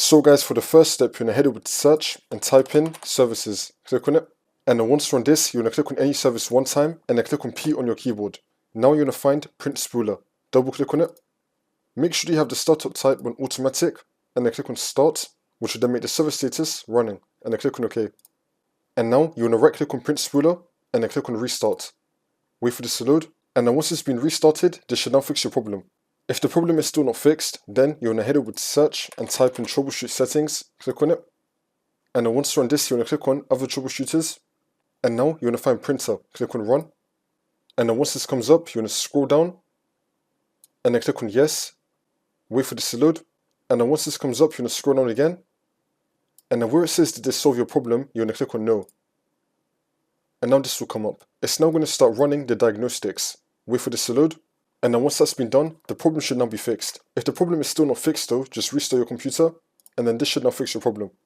So guys, for the first step, you're going to head over to search and type in services. Click on it. And then once you're on this, you're going to click on any service one time and then click on P on your keyboard. Now you're going to find Print Spooler. Double click on it. Make sure you have the startup type on automatic and then click on start, which will then make the server status running, and then click on OK. And now you're going to right click on Print Spooler and then click on restart. Wait for this to load, and then once it's been restarted, this should now fix your problem. If the problem is still not fixed, then you're going to head over to search and type in troubleshoot settings, click on it. And then once you're on this, you're going to click on other troubleshooters. And now you're going to find printer, click on run. And then once this comes up, you're going to scroll down and then click on yes. Wait for this to load. And then once this comes up, you're going to scroll down again. And then where it says, did this solve your problem, you're going to click on no. And now this will come up. It's now going to start running the diagnostics. Wait for this to load. And then once that's been done, the problem should now be fixed. If the problem is still not fixed though, just restart your computer, and then this should now fix your problem.